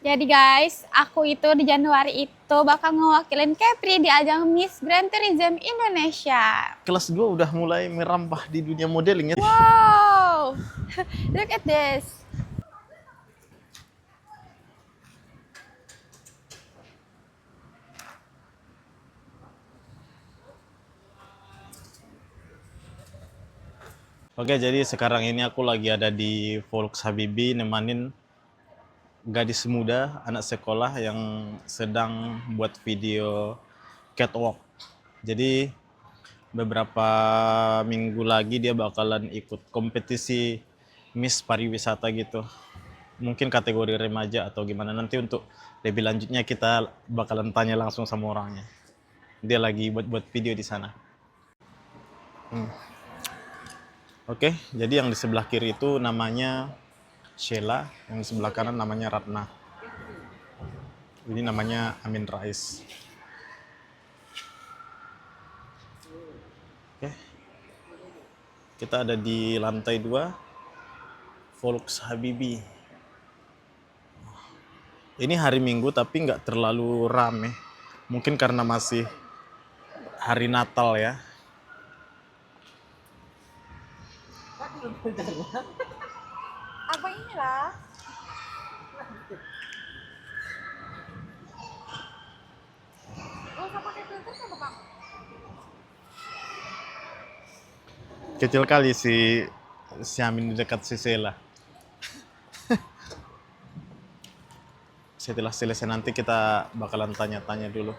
Jadi guys, aku itu di Januari itu bakal ngewakilin Kepri di ajang Miss Grand Tourism Indonesia. Kelas 2 udah mulai merambah di dunia modeling ya. Wow, look at this. Oke, jadi sekarang ini aku lagi ada di Volks Habibie nemanin gadis muda anak sekolah yang sedang buat video catwalk. Jadi beberapa minggu lagi dia bakalan ikut kompetisi Miss Pariwisata gitu. Mungkin kategori remaja atau gimana, nanti untuk lebih lanjutnya kita bakalan tanya langsung sama orangnya. Dia lagi buat video di sana. Oke, jadi yang di sebelah kiri itu namanya Sheila, yang di sebelah kanan namanya Ratna. Ini namanya Amin Rais. Oke, kita ada di lantai 2 Volks Habibie. Ini hari Minggu tapi nggak terlalu rame. Mungkin karena masih hari Natal ya. Apa inilah? Kecil kali si Amin di dekat si Sheila. Setelah selesai nanti kita bakalan tanya-tanya dulu.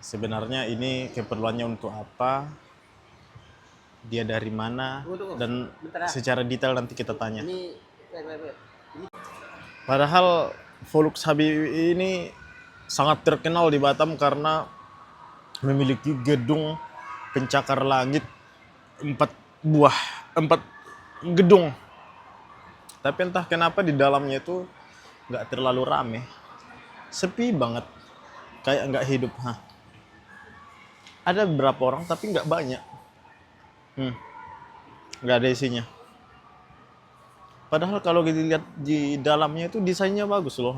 Sebenarnya ini keperluannya untuk apa? Dia dari mana? Dan secara detail nanti kita tanya. Padahal Volks Habibie ini sangat terkenal di Batam karena memiliki gedung pencakar langit 4 gedung. Tapi entah kenapa di dalamnya itu nggak terlalu rame, sepi banget, kayak nggak hidup. Ada beberapa orang tapi nggak banyak, nggak ada isinya. Padahal kalau dilihat di dalamnya itu desainnya bagus loh.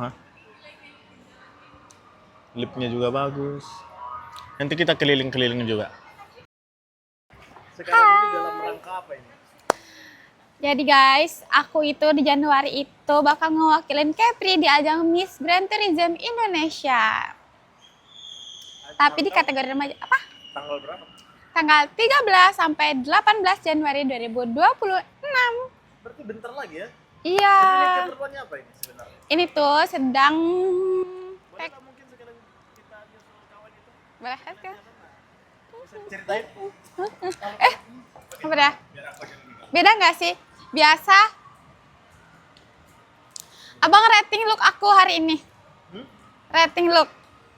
Liftnya juga bagus. Nanti kita keliling-keliling juga. Sekarang ini dalam rangka apa ini? Jadi guys, aku itu di Januari itu bakal ngewakilin Kepri di ajang Miss Grand Tourism Indonesia. Tapi di kategori remaja apa? Tanggal berapa? Tanggal 13 sampai 18 Januari 2026. Berarti bentar lagi ya? Iya. Ini keperluannya apa ini sebenarnya? Ini tuh sedang Boleh nggak mungkin sekarang kita nyusul kawan itu? boleh kan? Bisa ceritain? Apa dah? Beda nggak sih? Biasa. Abang rating look aku hari ini. Rating look.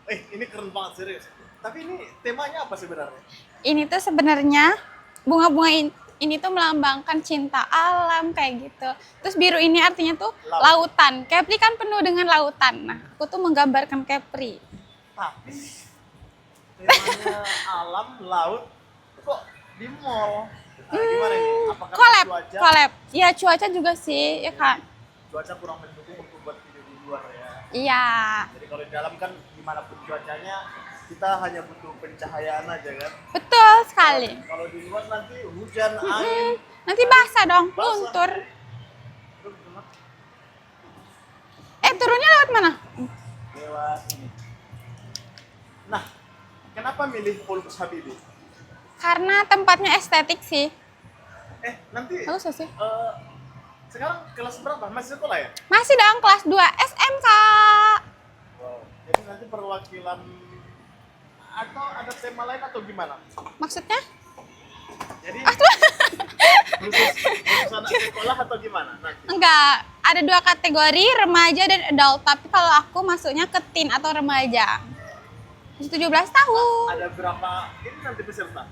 Ini keren banget, serius. Tapi ini temanya apa sebenarnya? Ini tuh sebenarnya bunga-bunga ini tuh melambangkan cinta alam kayak gitu. Terus biru ini artinya tuh lautan. Kepri kan penuh dengan lautan. Nah, aku tuh menggambarkan Kepri. Tapi temanya alam, laut, kok di mall? Gimana ini? Apakah cuaca? Collab. Iya, cuaca juga sih, ya kan? Cuaca kurang mendukung untuk buat video di luar ya. Iya. Jadi kalau di dalam kan dimanapun cuacanya, kita hanya butuh pencahayaan aja kan. Betul sekali. Kalau di luar nanti hujan, angin. Nanti basah dong, Basah. luntur. Turunnya lewat mana? Lewat ini. Nah, kenapa milih Volks Habibie? Karena tempatnya estetik sih. Nanti Bagus gak sih? sekarang kelas berapa? Masih sekolah ya? Masih dong, kelas 2 SMK. Wow. Jadi nanti perwakilan atau ada tema lain atau gimana? Maksudnya? Jadi khusus anak sekolah atau gimana nanti? Enggak, ada 2 kategori, remaja dan adult. Tapi kalau aku masuknya ke teen atau remaja. 17 tahun. Ada berapa ini nanti peserta?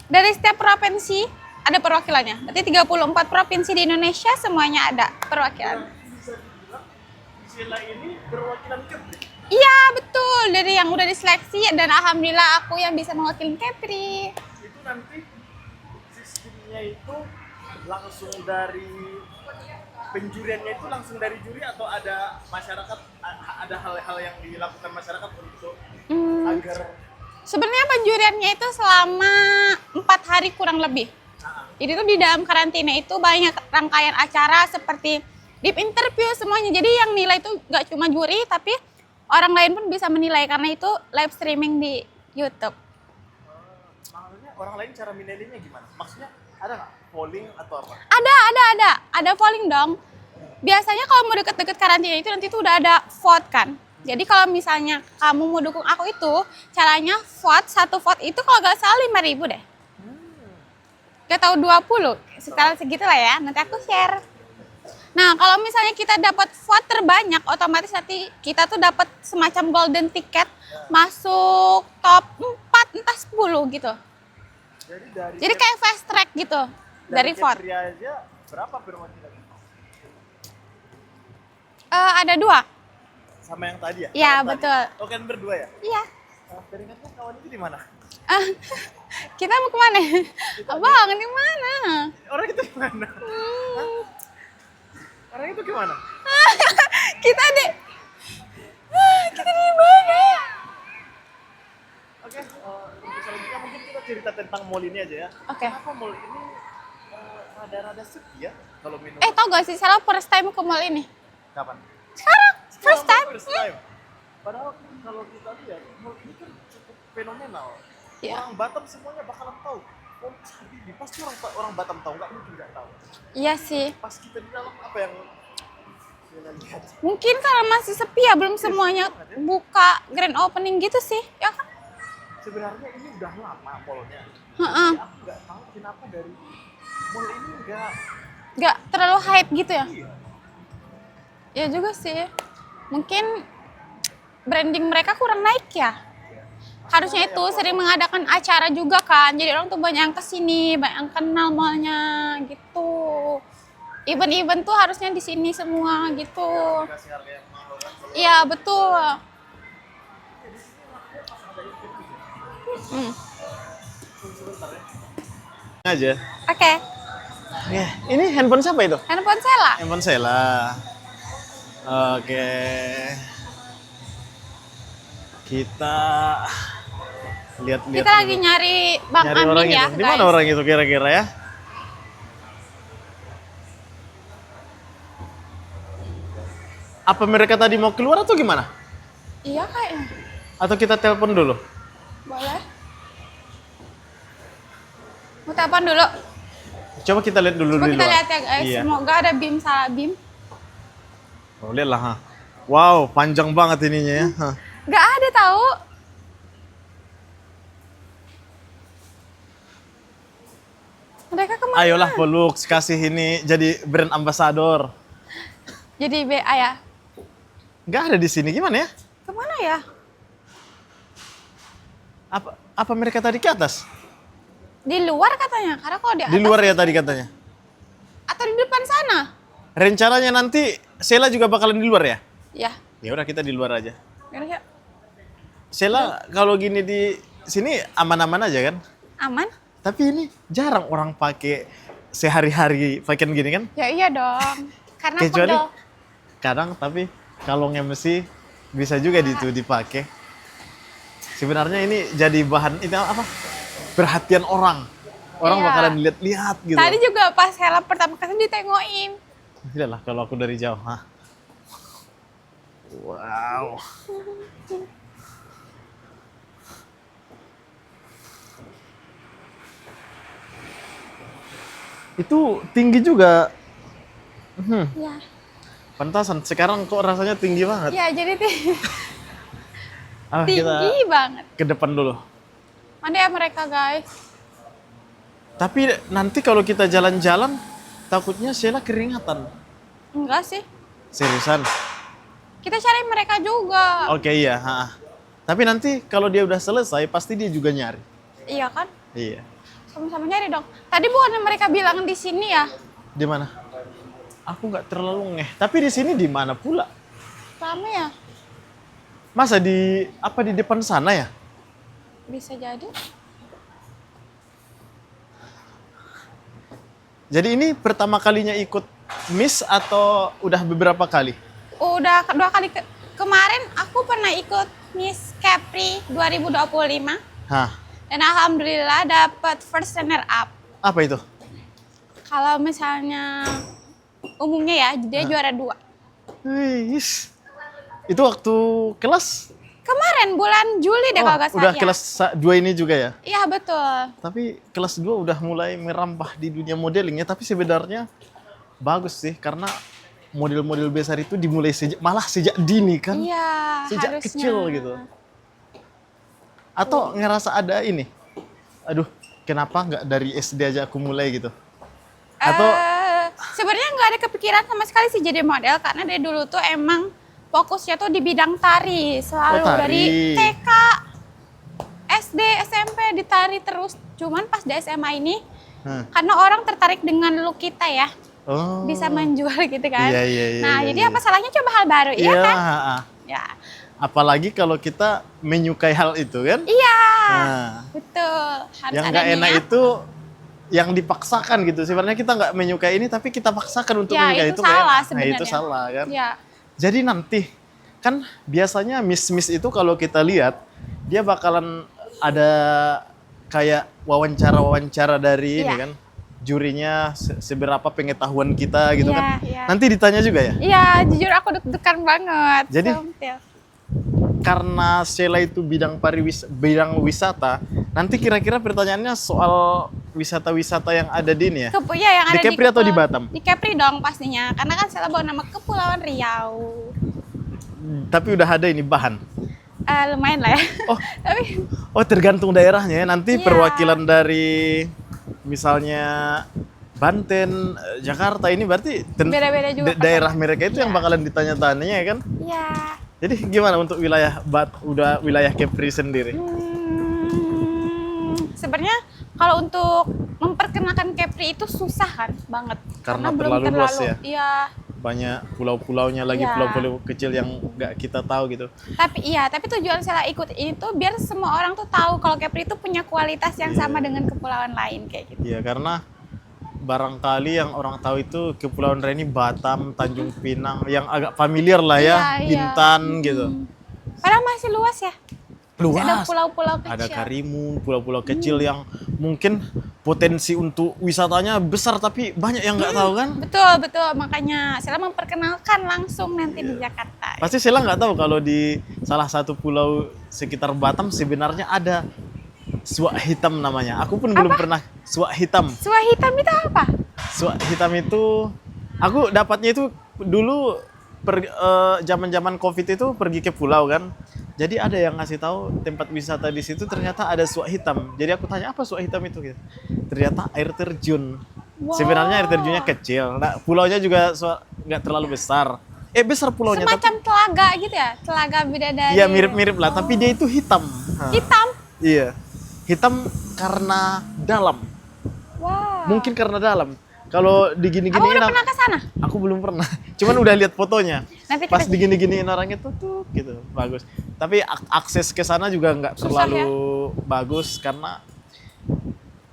Dari setiap provinsi ada perwakilannya. Berarti 34 provinsi di Indonesia semuanya ada perwakilan. Bisa dibilang Sheila ini perwakilan Kepri. Iya, betul. Dari yang udah diseleksi dan alhamdulillah aku yang bisa mewakili Kepri. Itu nanti sistemnya itu langsung dari penjuriannya itu langsung dari juri atau ada masyarakat, ada hal-hal yang dilakukan masyarakat untuk agar Sebenarnya penjuriannya itu selama 4 hari kurang lebih. Jadi tuh di dalam karantina itu banyak rangkaian acara seperti deep interview semuanya. Jadi yang nilai itu nggak cuma juri, tapi orang lain pun bisa menilai karena itu live streaming di YouTube. maksudnya orang lain cara menilainya gimana? Maksudnya ada nggak polling atau apa? Ada polling dong. Biasanya kalau mau deket-deket karantina itu nanti tuh udah ada vote kan. Jadi kalau misalnya kamu mau dukung aku itu, caranya vote, satu vote itu kalau nggak salah 5.000 deh. Gak tahu 20, sekitar segitu lah ya, nanti aku share. Nah kalau misalnya kita dapat vote terbanyak, otomatis nanti kita tuh dapat semacam golden ticket masuk top 4, entah 10 gitu. Jadi kayak fast track gitu dari vote. Pria aja berapa perwakilan? Ada 2. Sama yang tadi ya? Iya, Kawan tadi. betul. Oh kan berdua ya? Iya. Teringatnya kawan itu di mana? Kita mau kemana? Abang, di mana? Orang itu di mana? Hah? Orang itu gimana? Kita di mana? Oke, untuk selanjutnya mungkin kita cerita tentang mall ini aja ya. Oke. Kenapa mall ini rada-rada sepi ya kalau minum? Tau gak sih, Sela first time ke mall ini? Kapan? Sekarang, first time. First time. Padahal kalau kita lihat mall ini kan cukup fenomenal. Iya. Orang Batam semuanya bakalan tahu. Oh, Habibie pasti orang Batam tahu, nggak mungkin nggak tahu. Iya sih. Pas kita di dalam apa yang kita lihat? Mungkin karena masih sepi ya, belum semuanya buka grand opening gitu sih, ya kan? Sebenarnya ini udah lama mallnya. Heeh. Tapi aku nggak tahu kenapa dari mall ini nggak. Gak terlalu hype gitu ya? Iya. Ya juga sih. Mungkin branding mereka kurang naik ya. Harusnya itu sering mengadakan acara juga kan. Jadi orang tuh banyak yang kesini, banyak yang kenal mallnya gitu. Event-event tuh harusnya di sini semua gitu. Kasih harga yang mahal kan. Iya betul. Aja. Oke. Oke, ini handphone siapa itu? Handphone Sela. Handphone Sela. Oke. Kita lihat-lihat. Kita lagi nyari Bang nyari orang Amin ya, itu. Di mana guys. orang itu kira-kira ya? Apa mereka tadi mau keluar atau gimana? Iya kayaknya. Atau kita telepon dulu? Boleh. Mau telepon dulu. Coba kita lihat dulu Coba di kita luar. lihat ya guys. Iya. Semoga ada BIM salah BIM. Oh, lihatlah. Ha. Wow, panjang banget ininya ya. Ha. Gak ada tahu. Mereka kemana? Ayolah peluk, kasih ini jadi brand ambassador. Jadi BA ya. Nggak ada di sini, gimana ya? Kemana ya? Apa mereka tadi ke atas? Di luar katanya. Karena kalau di atas. Di luar ya tadi katanya. Atau di depan sana. Rencananya nanti Sela juga bakalan di luar ya? Ya. Ya udah kita di luar aja. Yaudah, yuk. Sela kalau gini di sini aman-aman aja kan? Aman? Tapi ini jarang orang pakai sehari-hari pakaian gini kan? Ya iya dong. Karena Kecuali pegel. kadang tapi kalau nge-MC bisa juga itu dipakai. Sebenarnya ini jadi bahan itu apa? Perhatian orang. Orang Iya. bakalan lihat-lihat gitu. Tadi juga pas helm pertama kali ditengokin. Tidak lah kalau aku dari jauh. Hah? Wow. Itu tinggi juga. Ya. Pantasan. Sekarang kok rasanya tinggi banget. Ya jadi Ah, kita tinggi banget. ke depan dulu. Mana ya mereka guys? Tapi nanti kalau kita jalan-jalan, takutnya Sheila keringatan. Enggak sih. Seriusan? Kita cari mereka juga. Oke iya. Ha. Tapi nanti kalau dia udah selesai, pasti dia juga nyari. Iya kan? Iya. Sama-sama nyari dong. Tadi bukannya mereka bilang di sini ya? Di mana? Aku nggak terlalu ngeh. Tapi di sini di mana pula? Rame ya? Masa di apa di depan sana ya? Bisa jadi. Jadi ini pertama kalinya ikut Miss atau udah beberapa kali? Udah kedua kali kemarin aku pernah ikut Miss Capri 2025 Hah, dan alhamdulillah dapat first runner up. apa itu? Kalau misalnya umumnya ya dia juara 2. Wih, itu waktu kelas? Kemarin bulan Juli deh kalau nggak salah. Udah ya. kelas 2 ini juga ya? Iya betul. Tapi kelas 2 udah mulai merambah di dunia modeling ya, tapi sebenarnya bagus sih karena model-model besar itu dimulai malah sejak dini kan? Iya Sejak harusnya. kecil gitu. Atau ngerasa ada ini, aduh kenapa nggak dari SD aja aku mulai gitu? Atau Sebenarnya nggak ada kepikiran sama sekali sih jadi model karena dari dulu tuh emang fokusnya tuh di bidang tari selalu Oh, tari. dari TK, SD, SMP ditari terus. Cuman pas di SMA ini karena orang tertarik dengan look kita ya oh, bisa menjual gitu kan. Iya, iya, iya, Nah iya, jadi iya. apa salahnya coba hal baru iya, ya kan? Ya. apalagi kalau kita menyukai hal itu kan? Iya Nah, betul harus yang ada nggak enak niat. itu yang dipaksakan gitu. Sebenarnya kita nggak menyukai ini tapi kita paksakan untuk Ya, menyukai itu kayak, salah nah sebenarnya. itu salah kan? Ya. Jadi nanti kan biasanya miss-miss itu kalau kita lihat dia bakalan ada kayak wawancara-wawancara dari ini Iya. kan jurinya seberapa pengetahuan kita gitu Iya, kan. iya. Nanti ditanya juga ya. Iya jujur aku deg-degan banget. Jadi, Sumpil. Karena Sheila itu bidang wisata, nanti kira-kira pertanyaannya soal wisata-wisata yang ada di ini ya. Iya yang Di ada Kepri atau di Batam? Di Kepri dong pastinya, karena kan saya bawa nama Kepulauan Riau. Tapi udah ada ini bahan. Lumayan lah ya. Oh, Tapi oh tergantung daerahnya ya. Nanti Iya. perwakilan dari misalnya Banten, Jakarta ini berarti Beda-beda juga daerah pertanyaan. mereka itu yang Iya. bakalan ditanya-tanya ya kan. ya, Jadi gimana untuk wilayah udah wilayah Kepri sendiri? sebenarnya kalau untuk memperkenalkan Kepri itu susah kan banget. Karena belum terlalu luas ya? Iya. Banyak pulau-pulaunya lagi, Iya. pulau-pulau kecil yang nggak kita tahu gitu. Tapi tujuan saya ikut ini tuh biar semua orang tuh tahu kalau Kepri itu punya kualitas yang sama dengan kepulauan lain kayak gitu. Iya, karena barangkali yang orang tahu itu Kepulauan Reni, Batam, Tanjung Pinang, yang agak familiar lah ya, Iya, iya. Bintan gitu. Padahal masih luas ya. Masih ada Luas. pulau-pulau kecil. Ada Karimun, pulau-pulau kecil yang mungkin potensi untuk wisatanya besar tapi banyak yang nggak tahu kan. Betul. Makanya saya memperkenalkan langsung nanti di Jakarta. Pasti Sheila nggak tahu kalau di salah satu pulau sekitar Batam sebenarnya ada Suak Hitam namanya. Aku pun belum pernah Suak Hitam. Suah hitam itu apa? Suak Hitam itu aku dapatnya itu dulu zaman-zaman Covid itu pergi ke pulau kan. Jadi ada yang ngasih tahu tempat wisata di situ ternyata ada Suak Hitam. Jadi aku tanya apa Suak Hitam itu gitu. Ternyata air terjun. Wow. Sebenarnya air terjunnya kecil. Nah, pulaunya juga nggak terlalu besar. Besar pulaunya Semacam telaga gitu ya? Telaga bidadari. Iya mirip-mirip lah, tapi dia itu hitam. Hah. Hitam? Iya. Hitam karena dalam. Wow. Mungkin karena dalam. Kalau Abang digini-giniin udah pernah ke sana? aku belum pernah. Cuman udah lihat fotonya. Nanti Pas kita digini-giniin orangnya tuh gitu, bagus. Tapi akses ke sana juga nggak Susah, terlalu ya? bagus karena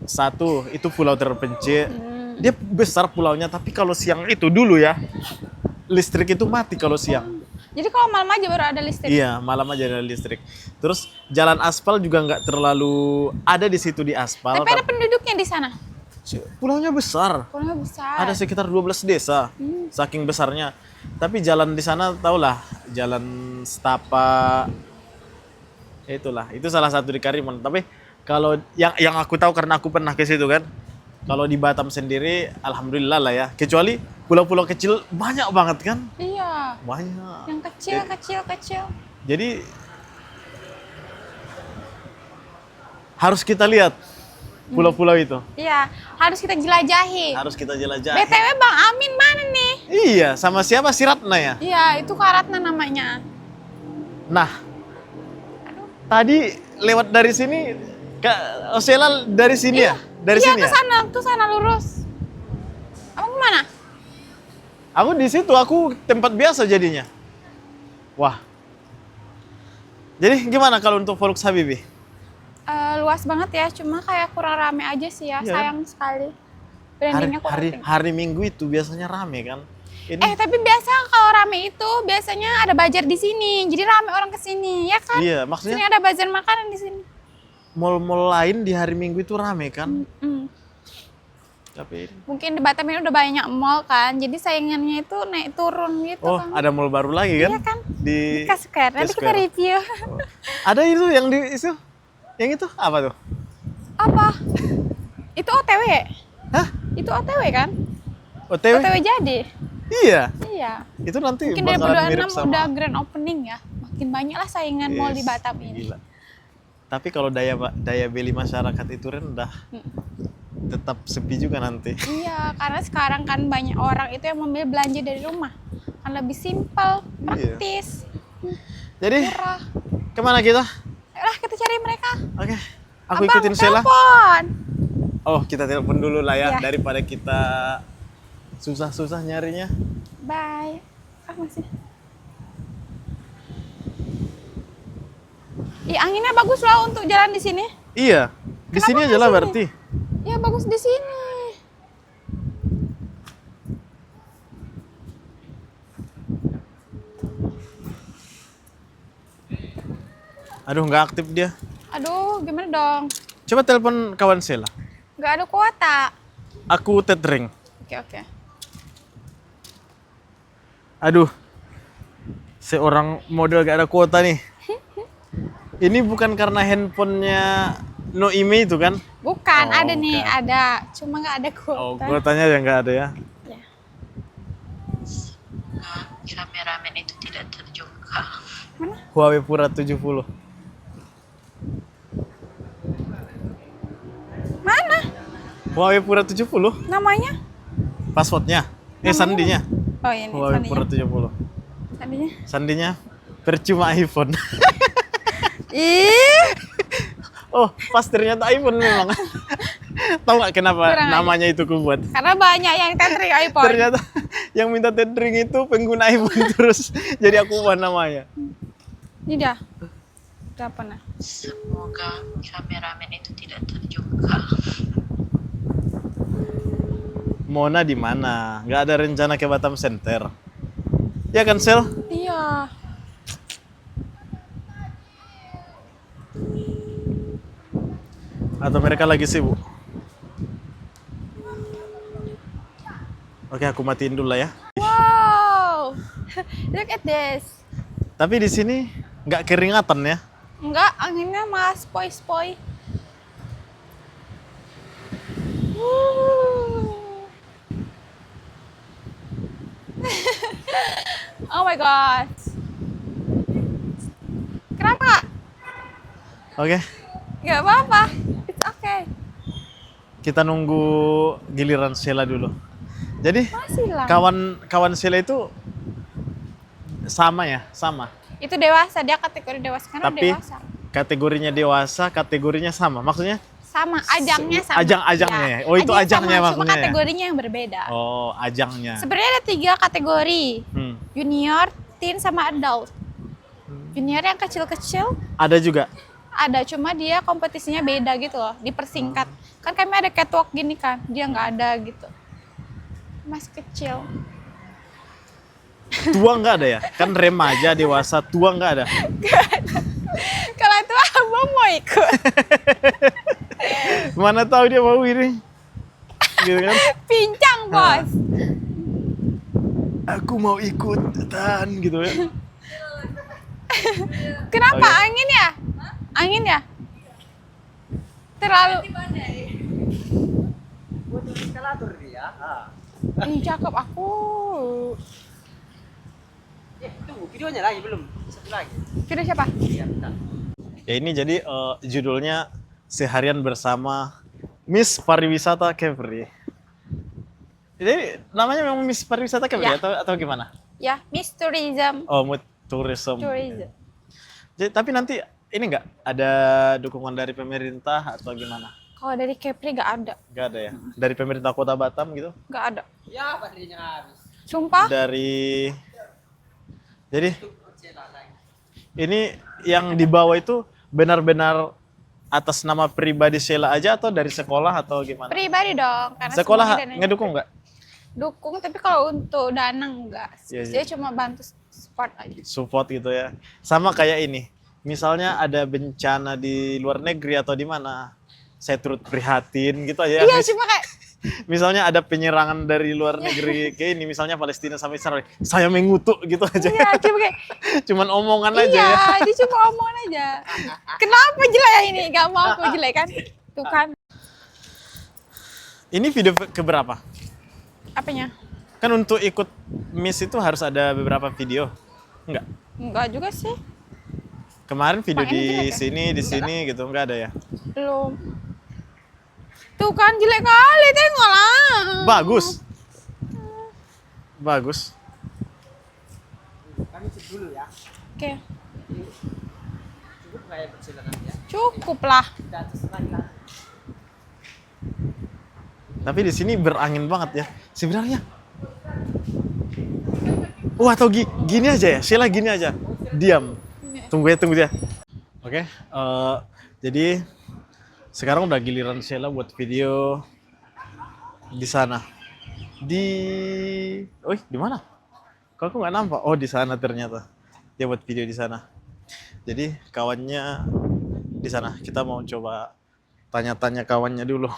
satu itu pulau terpencil. Hmm. Dia besar pulaunya, tapi kalau siang itu dulu ya listrik itu mati kalau siang. Jadi kalau malam aja baru ada listrik. Iya, malam aja ada listrik. Terus jalan aspal juga nggak terlalu ada di situ di aspal. Tapi ada penduduknya di sana. Pulaunya besar. Pulaunya besar. Ada sekitar 12 desa, saking besarnya. Tapi jalan di sana taulah, jalan setapak. Itulah, itu salah satu di Karimun. Tapi kalau yang aku tahu karena aku pernah ke situ kan. Kalau di Batam sendiri, alhamdulillah lah ya. Kecuali pulau-pulau kecil banyak banget kan? Iya. Banyak. Yang kecil. Jadi harus kita lihat pulau-pulau itu. Iya, harus kita jelajahi. Harus kita jelajahi. BTW Bang Amin mana nih? Iya, sama siapa si Ratna ya? Iya, itu Karatna namanya. Nah, tadi lewat dari sini, Kak Sheila dari sini ya? Dari iya, sini ke ya? sana lurus. Abang kemana? Aku di situ, aku tempat biasa jadinya. Wah. Jadi gimana kalau untuk Volks Habibie? Luas banget ya, cuma kayak kurang rame aja sih ya, Iya. sayang sekali. Brandingnya kurang tinggi. Hari Minggu itu biasanya rame kan. Ini Tapi biasa kalau rame itu biasanya ada bazar di sini. Jadi rame orang ke sini, ya kan? iya, Sini maksudnya ada bazar makanan di sini. mall-mall lain di hari Minggu itu rame kan. Mm. Tapi Mungkin di Batam ini udah banyak mall kan, jadi saingannya itu naik turun gitu oh, kan. ada mall baru lagi kan? Iya kan? Di K-Square, nanti kita K-Square. review. Ada itu yang di itu. Yang itu apa tuh? Apa? Itu OTW? Hah? Itu OTW kan? OTW? OTW jadi? Iya. Iya. Itu nanti Mungkin bakalan mirip 2026 sama. udah grand opening ya. Makin banyak lah saingan mall di Yes, Batam ini. gila. Tapi kalau daya beli masyarakat itu rendah, tetap sepi juga nanti. Iya, karena sekarang kan banyak orang itu yang memilih belanja dari rumah. Kan lebih simpel, praktis, Jadi murah. kemana kita? Ayolah kita cari mereka. Oke, aku Abang, ikutin Sheila. telepon. Oh, kita telepon dulu lah ya, Iya. daripada kita susah-susah nyarinya. Bye. Masih. Anginnya bagus lah untuk jalan di sini. Iya, di Kenapa sini nggak aja lah sini? berarti. Ya bagus di sini. Aduh, nggak aktif dia. Aduh, gimana dong? Coba telepon kawan Sheila. Nggak ada kuota. Aku tethering. Oke. Aduh, seorang model gak ada kuota nih. Ini bukan karena handphonenya No IMEI itu kan? Bukan, Oh, ada nih, bukan. ada. Cuma nggak ada kuota. Oh, kuotanya yang nggak ada ya. Ya. Kameramen itu tidak terjangkau. Mana? Huawei Pura 70. Mana? Huawei Pura 70? Namanya? Passwordnya? Namanya? Sandinya? Oh ini, Huawei Pura sandinya. 70. Sandinya. Sandinya percuma iPhone. Ih, Oh, pas ternyata iPhone memang. Tahu nggak kenapa Kurang aja. namanya itu kubuat? karena banyak yang tethering iPhone. Ternyata yang minta tethering itu pengguna iPhone terus. Jadi aku ubah namanya. Ini dia. Berapa nah? Semoga kameramen itu tidak terjangkau. Mona di mana? Nggak ada rencana ke Batam Center. Ya kan, Sel? Iya. Atau mereka lagi sibuk? Oke, aku matiin dulu lah ya. Wow. Look at this. Tapi di sini nggak keringatan ya. Enggak, anginnya malah spoi-spoi. Oh my god. Kenapa? Oke, Gak apa-apa. It's okay. kita nunggu giliran Sheila dulu. Jadi Masih lah. kawan Sheila itu sama ya, sama. Itu dewasa, dia kategori dewasa karena Tapi dewasa. kategorinya dewasa, kategorinya sama. Maksudnya? Sama, ajangnya sama. Ajang-ajangnya ya? Oh, itu Ajangnya ajangnya sama, maksudnya cuma ya? kategorinya yang berbeda. Oh, ajangnya. Sebenarnya ada 3 kategori. Hmm. Junior, teen, sama adult. Junior yang kecil-kecil Ada juga. ada, cuma dia kompetisinya beda gitu loh, dipersingkat. Kan kami ada catwalk gini kan, dia nggak ada gitu. Mas kecil. Tua nggak ada ya? Kan remaja, dewasa, tua nggak ada. Kalau itu abang mau ikut. Mana tahu dia mau ini. Gitu kan? Pincang bos. Aku mau ikutan gitu ya. Kenapa Oke. angin ya? Angin ya? Terlalu. Ih, cakep aku. Tunggu, videonya lagi belum? Satu lagi. Video siapa? Iya, bentar. Ya ini jadi judulnya Seharian Bersama Miss Pariwisata Kepri. Jadi namanya memang Miss Pariwisata Kepri Ya. atau gimana? Ya, Miss Tourism. Oh, mood tourism. Tourism. Jadi, tapi nanti ini nggak ada dukungan dari pemerintah atau gimana? Kalau dari Kepri nggak ada, Nggak ada ya? Dari pemerintah Kota Batam gitu? nggak ada. Ya, baterainya habis. Sumpah? Dari jadi Cela lagi. ini yang dibawa itu benar-benar atas nama pribadi Sheila aja atau dari sekolah atau gimana? Pribadi dong, karena Sekolah semuanya dananya ngedukung nggak? dukung, tapi kalau untuk dana enggak. Iya, iya. Dia cuma bantu support aja. Support gitu ya. Sama kayak ini. Misalnya ada bencana di luar negeri atau di mana, saya turut prihatin gitu aja. Iya, cuma kayak Misalnya ada penyerangan dari luar negeri kayak ini, misalnya Palestina sama Israel, saya mengutuk gitu aja. iya, cuma kayak Cuman omongan aja iya, ya. dia cuma omongan aja. Kenapa jelek ya ini? Gak mau aku jelek kan? Tuh kan. Ini video keberapa? Apanya? Kan untuk ikut Miss itu harus ada beberapa video. Enggak. Enggak juga sih. Kemarin video Pak, ini jelek di ya? sini, di sini gitu enggak ada ya. Belum. Tuh kan jelek kali, tengoklah. Bagus. Bagus. Kami cek dulu ya. Oke, Cukup kayak persilakan ya. cukup lah. Kita atas lagi lah. Tapi di sini berangin banget ya. Sebenarnya. Wah, atau gini aja ya. Sheila gini aja. Diam. Tunggu ya. Oke, jadi sekarang udah giliran Sheila buat video di sana. Di mana? Kok aku nggak nampak? Oh, di sana ternyata. Dia buat video di sana. Jadi kawannya di sana. Kita mau coba tanya-tanya kawannya dulu.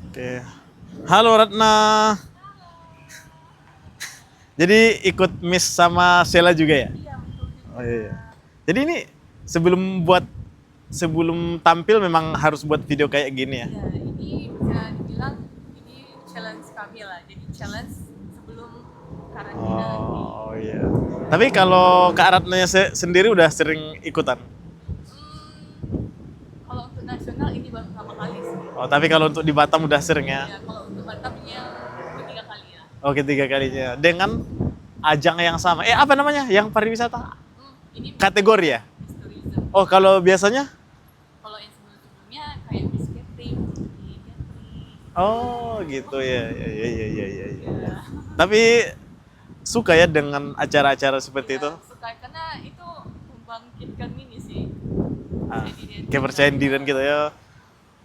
Oke. Halo Ratna. Jadi ikut Miss sama Sheila juga ya? Oh iya. Jadi ini sebelum tampil memang harus buat video kayak gini ya? Ya, ini bisa dibilang ini challenge kami lah. Jadi challenge sebelum karantina. Oh iya. Tapi kalau Kak Ratnanya sendiri udah sering ikutan? Kalau untuk nasional ini baru pertama kali sih. Oh, tapi kalau untuk di Batam udah sering ya? Ya, kalau untuk Batam ini yang ketiga kali ya. Oke, 3 kalinya. Dengan ajang yang sama. Apa namanya? Yang pariwisata? Ini Kategori ya? Miss Tourism. Oh, kalau biasanya? Kalau yang sebelum-sebelumnya kayak Miss Catering, di Catering. Oh, gitu ya. Ya. Ya, Tapi suka ya dengan acara-acara seperti itu? suka karena itu membangkitkan ini sih. Ah, Jadi dia- kepercayaan diri kita ya,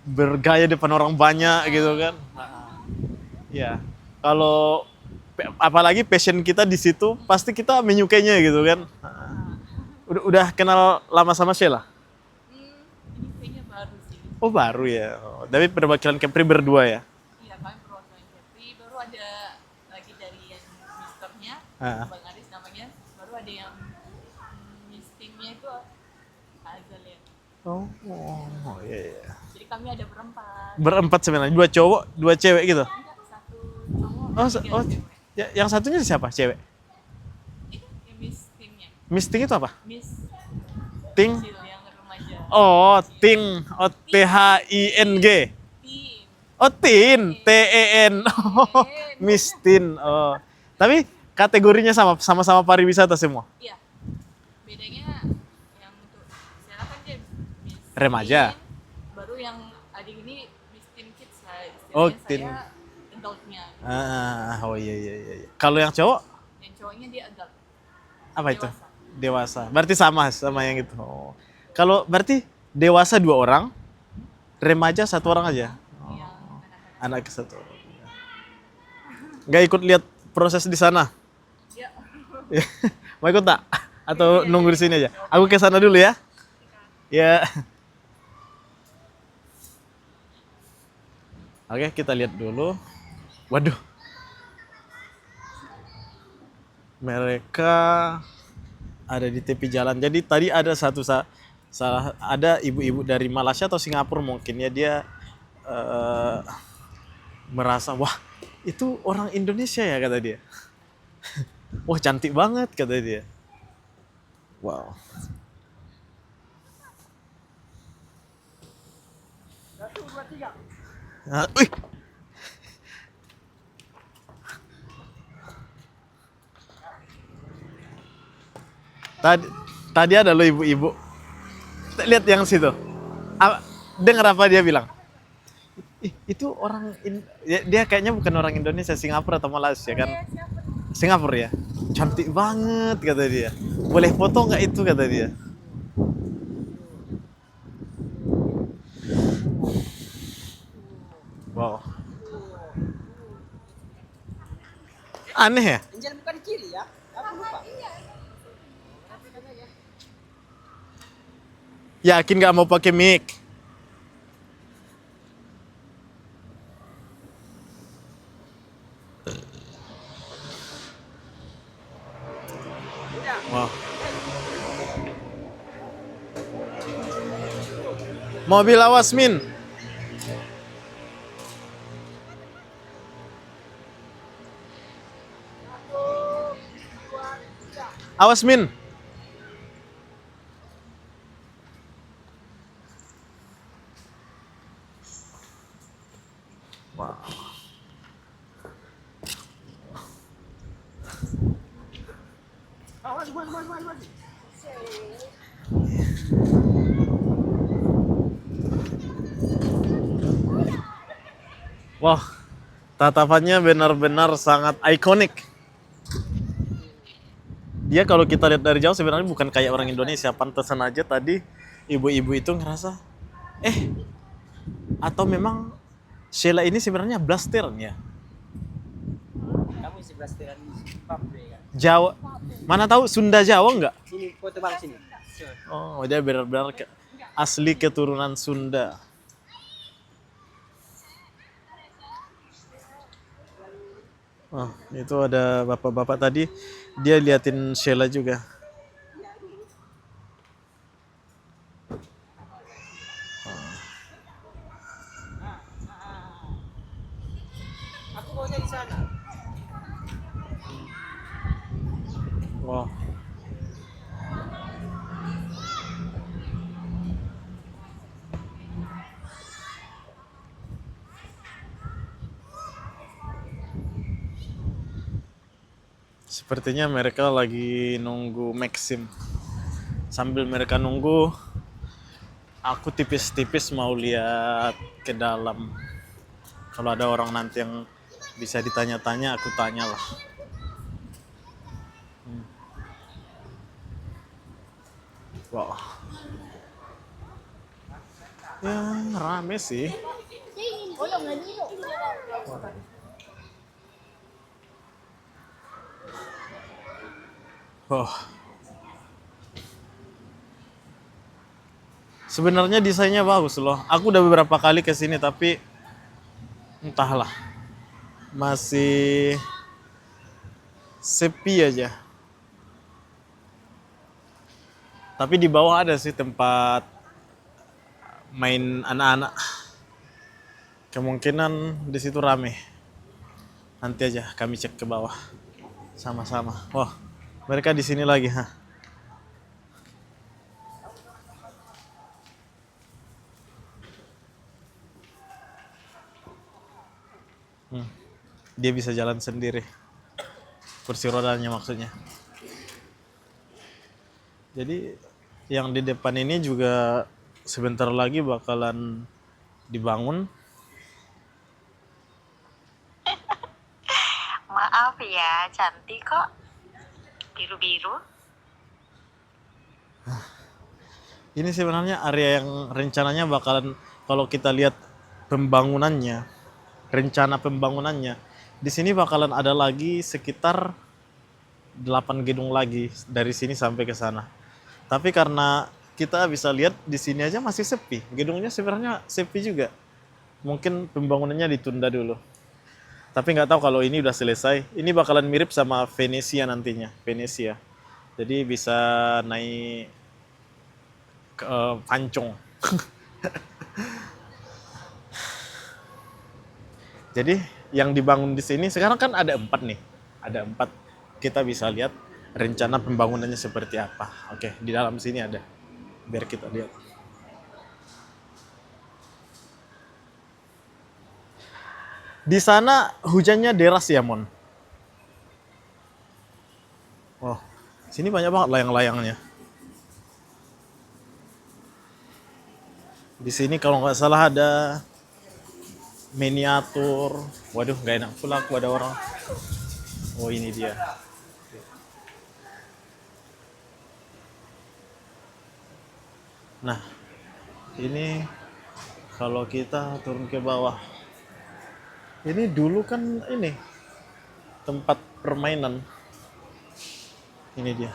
bergaya depan orang banyak gitu kan. Ya, kalau apalagi passion kita di situ, pasti kita menyukainya gitu kan. Udah kenal lama sama Sheila? Ini kayaknya baru sih. Oh, baru ya. Oh, tapi perwakilan Kepri berdua ya? Iya, kami perwakilan Catering. Baru ada lagi dari yang misternya, Ah. Bang Aris namanya. Baru ada yang Miss Timnya itu Azal ya. Oh iya. Jadi kami ada berempat. Berempat sebenarnya, 2 cowok, 2 cewek gitu. Enggak, satu cowok, Oh, tiga cewek. yang satunya siapa? Cewek? Itu yang Miss Timnya. Miss Ting itu apa? Miss Ting? kecil yang remaja. Oh, Ting. Oh, THING. Tim. Oh, Tin. TEN. Oh, Miss Tin. Oh. Tapi kategorinya sama-sama pariwisata semua. Iya. Bedanya yang untuk saya kan dia Miss Remaja. Teen, baru yang adik ini Miss Teen Kids lah. Oh, Istilahnya teen. saya adultnya. Oh iya. Kalau yang cowok Yang cowoknya dia adult. apa itu? Dewasa. Dewasa. Berarti sama yang itu. Oh. Kalau berarti dewasa 2 orang, remaja 1 orang aja. Yang anak-anak. Anak satu. Nggak ikut lihat proses di sana? Ya. Mau ikut tak? Atau nunggu di sini aja? Aku ke sana dulu ya. Ya. Oke, kita lihat dulu. Waduh. Mereka ada di tepi jalan. Jadi tadi ada ada ibu-ibu dari Malaysia atau Singapura mungkin ya, dia merasa wah itu orang Indonesia ya, kata dia. Wah, cantik banget, kata dia. Wow. Wih. Tadi ada lo ibu-ibu. Lihat yang situ. Dengar apa dia bilang? Itu orang dia kayaknya bukan orang Indonesia, Singapura atau Malaysia kan? Singapura ya. Cantik banget, kata dia. Boleh foto nggak itu kata dia. Wow. Aneh ya? Angel bukan kiri ya? Aku lupa. Yakin nggak mau pakai mic? Wow. Mobil awas Min. Awas Min. Wow. Wah, tatapannya benar-benar sangat ikonik. Dia kalau kita lihat dari jauh sebenarnya bukan kayak orang Indonesia. Pantesan aja tadi ibu-ibu itu ngerasa, atau memang Sheila ini sebenarnya blasteran ya? Kamu 11 teran Papre kan? Jawa, mana tahu Sunda Jawa nggak? Sini foto bang sini. Oh, dia benar-benar asli keturunan Sunda. Oh, itu ada bapak-bapak tadi, dia liatin Sheila juga. Aku maunya di sana. Wow. Sepertinya mereka lagi nunggu Maxim. Sambil mereka nunggu, aku tipis-tipis mau lihat ke dalam. Kalau ada orang nanti yang bisa ditanya-tanya, aku tanyalah. Wow. Ya, rame sih. Oh. Sebenarnya desainnya bagus loh. Aku udah beberapa kali ke sini tapi entahlah. Masih sepi aja. Tapi di bawah ada sih tempat main anak-anak. Kemungkinan di situ rame. Nanti aja kami cek ke bawah sama-sama. Wah, mereka di sini lagi, ha. Dia bisa jalan sendiri. Kursi rodanya maksudnya. Jadi yang di depan ini juga sebentar lagi bakalan dibangun. Maaf ya, cantik kok. Biru-biru. Ini sebenarnya area yang rencananya bakalan, kalau kita lihat pembangunannya, rencana pembangunannya, di sini bakalan ada lagi sekitar 8 gedung lagi dari sini sampai ke sana. Tapi karena kita bisa lihat di sini aja masih sepi, gedungnya sebenarnya sepi juga. Mungkin pembangunannya ditunda dulu. Tapi nggak tahu kalau ini udah selesai. Ini bakalan mirip sama Venesia nantinya, Venesia. Jadi bisa naik ke pancong. Jadi yang dibangun di sini sekarang kan ada 4 nih. Ada 4. Kita bisa lihat rencana pembangunannya seperti apa. Oke, di dalam sini ada. Biar kita lihat. Di sana hujannya deras ya, Mon? Oh, sini banyak banget layang-layangnya. Di sini kalau nggak salah ada miniatur. Waduh, nggak enak pula aku ada orang. Oh, ini dia. Nah, ini kalau kita turun ke bawah, ini dulu kan ini tempat permainan. Ini dia.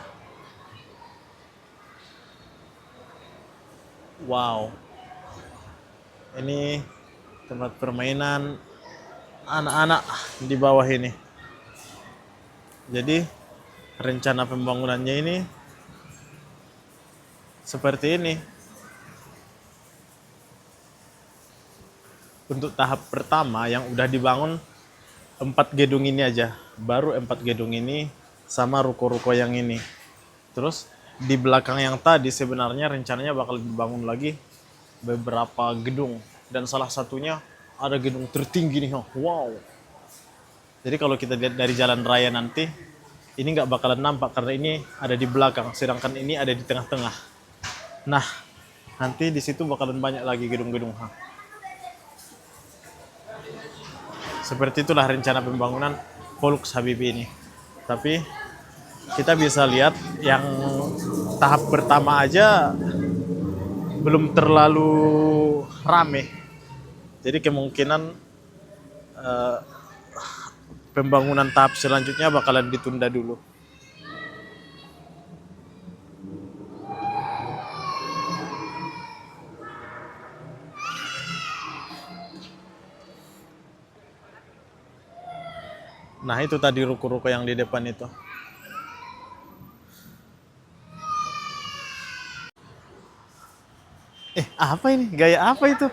Wow. Ini tempat permainan anak-anak di bawah ini. Jadi rencana pembangunannya ini seperti ini. Untuk tahap pertama yang udah dibangun 4 gedung ini aja. Baru 4 gedung ini sama ruko-ruko yang ini. Terus di belakang yang tadi sebenarnya rencananya bakal dibangun lagi beberapa gedung. Dan salah satunya ada gedung tertinggi nih. Wow. Jadi kalau kita lihat dari jalan raya nanti, ini nggak bakalan nampak karena ini ada di belakang, sedangkan ini ada di tengah-tengah. Nah, nanti di situ bakalan banyak lagi gedung-gedung. Seperti itulah rencana pembangunan Volks Habibie ini. Tapi kita bisa lihat yang tahap pertama aja belum terlalu rame. Jadi kemungkinan pembangunan tahap selanjutnya bakalan ditunda dulu. Nah, itu tadi ruko-ruko yang di depan itu. Apa ini? Gaya apa itu?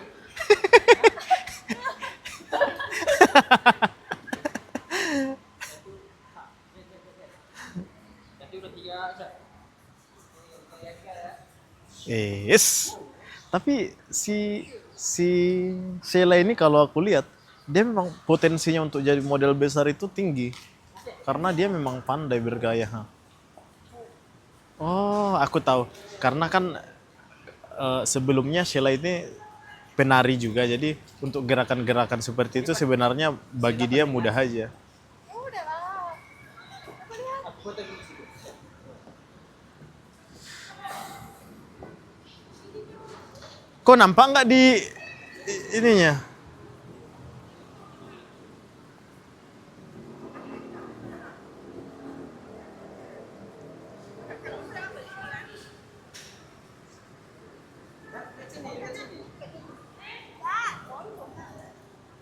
Yes. Tapi si Sheila ini kalau aku lihat dia memang potensinya untuk jadi model besar itu tinggi karena dia memang pandai bergaya. Oh, aku tahu. Karena kan sebelumnya Sheila ini penari juga, jadi untuk gerakan-gerakan seperti itu sebenarnya bagi dia mudah aja. Kok nampak nggak di ininya?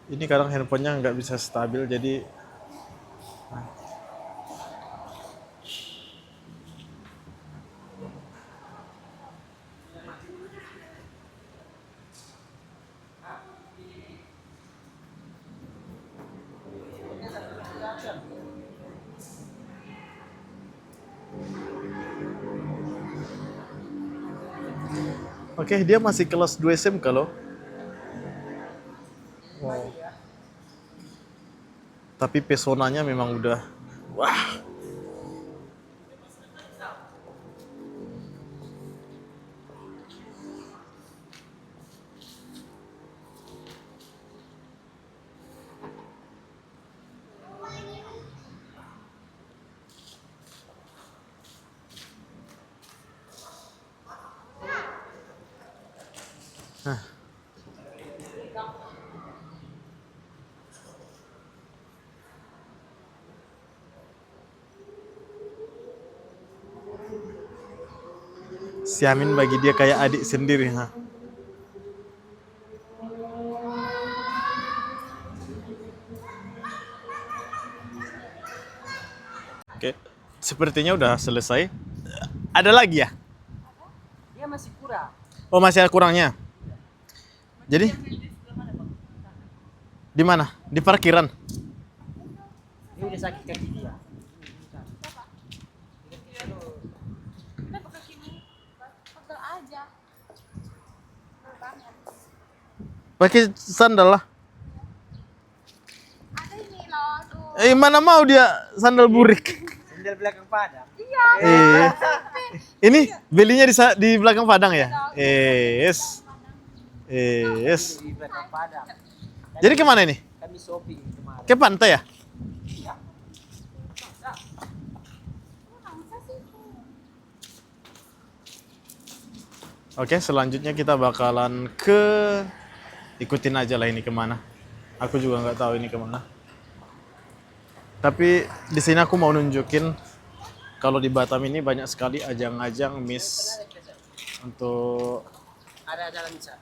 Ini kadang handphonenya nggak bisa stabil, jadi oke, dia masih kelas 2 SMK loh. Wow. Tapi pesonanya memang udah wah. Si Amin bagi dia kayak adik sendiri. Oke, sepertinya udah selesai. Ada lagi ya? Dia masih kurang. Oh, masih ada kurangnya. Jadi di mana? Di parkiran. Dia udah sakit kaki dia. Pakai sandal lah. Ada ini loh, Mana mau dia sandal burik? Sendal belakang Padang. Ini belinya di belakang Padang ya? Yes. Yes. Di belakang Padang. Jadi kemana ini? Kami shopping kemarin. Ke pantai ya? Oke, selanjutnya kita bakalan ikutin aja lah ini kemana. Aku juga nggak tahu ini kemana. Tapi di sini aku mau nunjukin kalau di Batam ini banyak sekali ajang-ajang Miss untuk Ada jalan bisa.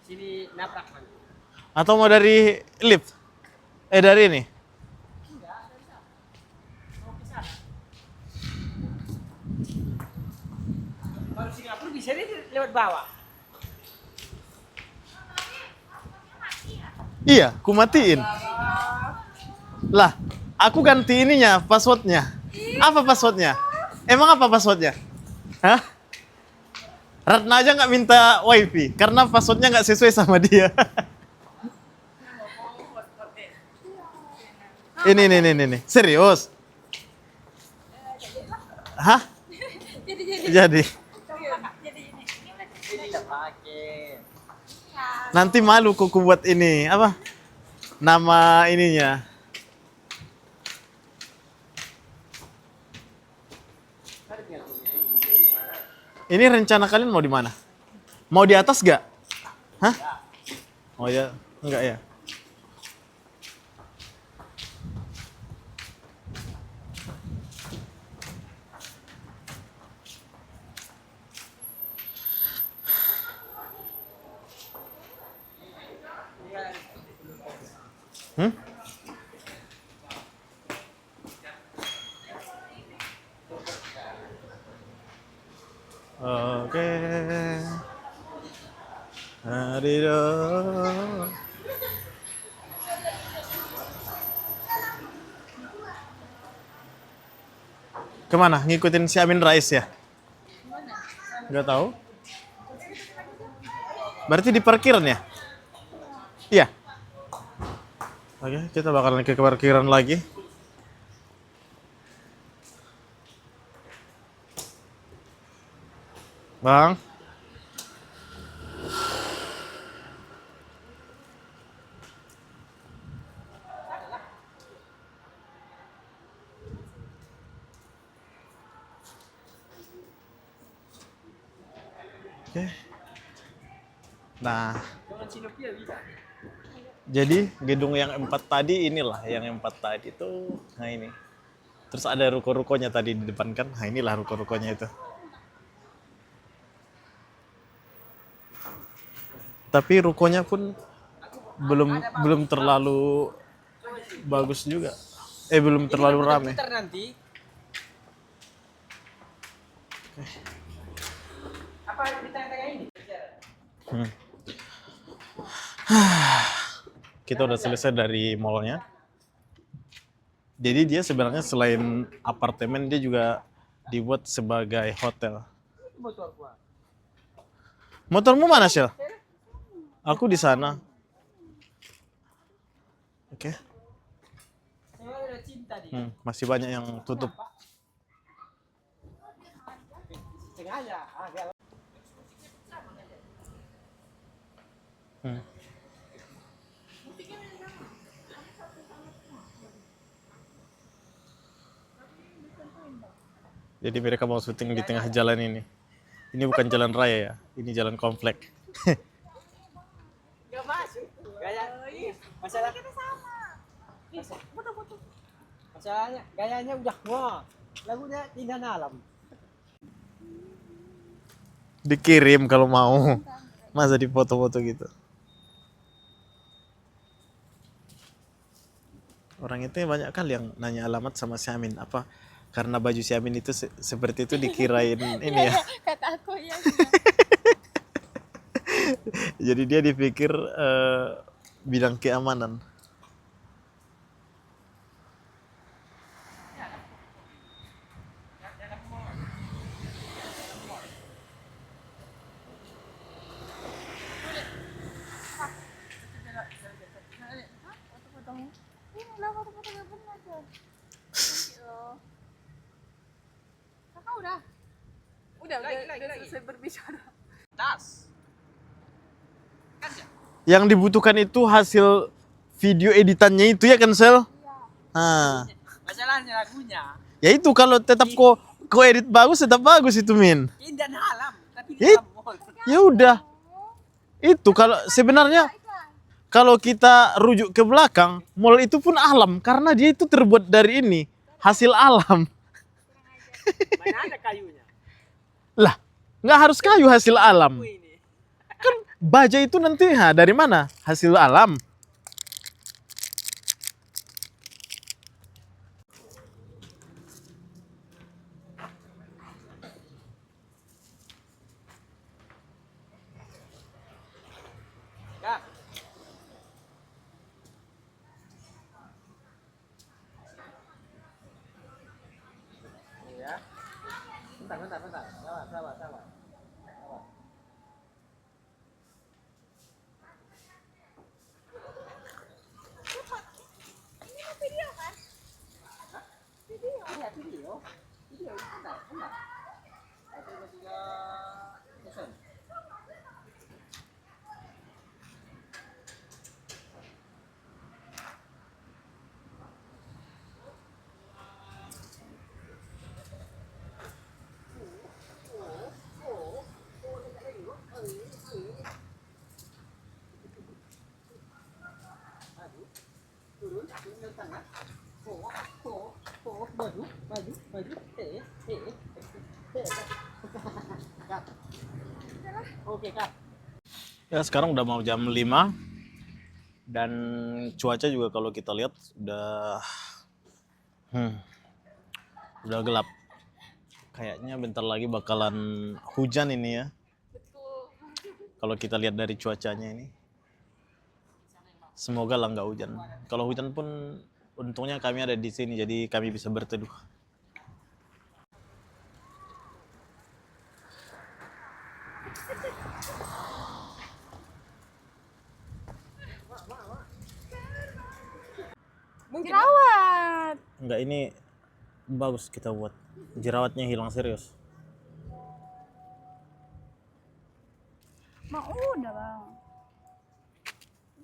Sini naprak man. atau mau dari lift? Dari ini. Kalau Singapura bisa nih lewat bawah. Iya, ku matiin. Lah, aku ganti ininya, passwordnya. Apa passwordnya? Emang apa passwordnya? Hah? Ratna aja nggak minta wifi karena passwordnya nggak sesuai sama dia. Ini. Serius? Hah? Jadi. Ini tidak pakai. Nanti malu kuku buat ini apa? Nama ininya. Ini rencana kalian mau di mana? Mau di atas gak? Hah? Oh ya, enggak ya. Hmm? Oke. Adido. Kemana? Ngikutin si Amin Rais ya? Nggak tahu. Berarti di parkiran ya? Iya. Oke, kita bakalan ke parkiran lagi. Bang. Oke. Nah, Jangan Sinopia bisa. jadi gedung yang 4 tadi inilah, yang 4 tadi tuh, nah ini. Terus ada ruko-rukonya tadi di depan kan, nah inilah ruko-rukonya itu. Tapi rukonya pun belum terlalu bagus juga. Belum terlalu ramai. Putar nanti. Apa di tengah-tengah ini? Kita udah selesai dari mallnya. Jadi dia sebenarnya selain apartemen dia juga dibuat sebagai hotel. Motor gua. Motormu mana, Shell? Aku di sana. Oke. Saya udah cinta dia. Masih banyak yang tutup. Sengaja. Agak Jadi mereka mau syuting di tengah jalan ini. Ini bukan jalan raya ya, ini jalan komplek. nggak masuk. Gaya. Masalah kita sama. Masalahnya gayanya udah wah. Lagunya Indah Alam. Dikirim kalau mau. Masa di foto-foto gitu. Orang itu banyak kali yang nanya alamat sama si Amin. Apa karena baju si Amin itu seperti itu dikirain ini ya. Kata aku ya. Jadi dia dipikir bidang keamanan. Ini lah foto-foto gak benar tuh. Kakak udah selesai berbicara. Tas. Yang dibutuhkan itu hasil video editannya itu ya kan, Sel? Nah, Masalahnya lagunya ya itu kalau tetap kau edit bagus tetap bagus itu, Min. Indah Alam. tapi di It, dalam mall. ya udah. Itu kalau sebenarnya kalau kita rujuk ke belakang, mall itu pun alam karena dia itu terbuat dari ini, hasil alam. Mana ada kayunya? Lah, nggak harus kayu hasil alam. Oh, ini. Kan baja itu nanti dari mana? Hasil alam. Kak. Ini ya. Bentar. Sabar. Iya, video. Video, bentar. Satu, dua, tiga, action. Turun dari tangan. Maju. Kak. Oke, Kak. Ya sekarang udah mau jam 5 dan cuaca juga kalau kita lihat udah gelap. Kayaknya bentar lagi bakalan hujan ini ya. Kalau kita lihat dari cuacanya ini. Semoga lah nggak hujan. Kalau hujan pun untungnya kami ada di sini jadi kami bisa berteduh. Jerawat. Enggak, ini bagus kita buat. Jerawatnya hilang serius. Mau udah bang.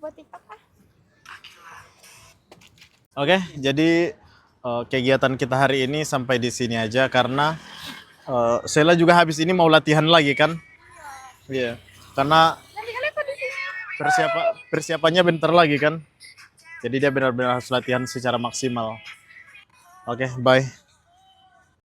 Buat TikTok ah. Oke, jadi kegiatan kita hari ini sampai di sini aja karena Sheila juga habis ini mau latihan lagi kan? Iya. Karena Nanti kalian kok di sini. persiapannya bentar lagi kan? Jadi dia benar-benar harus latihan secara maksimal. Oke, bye.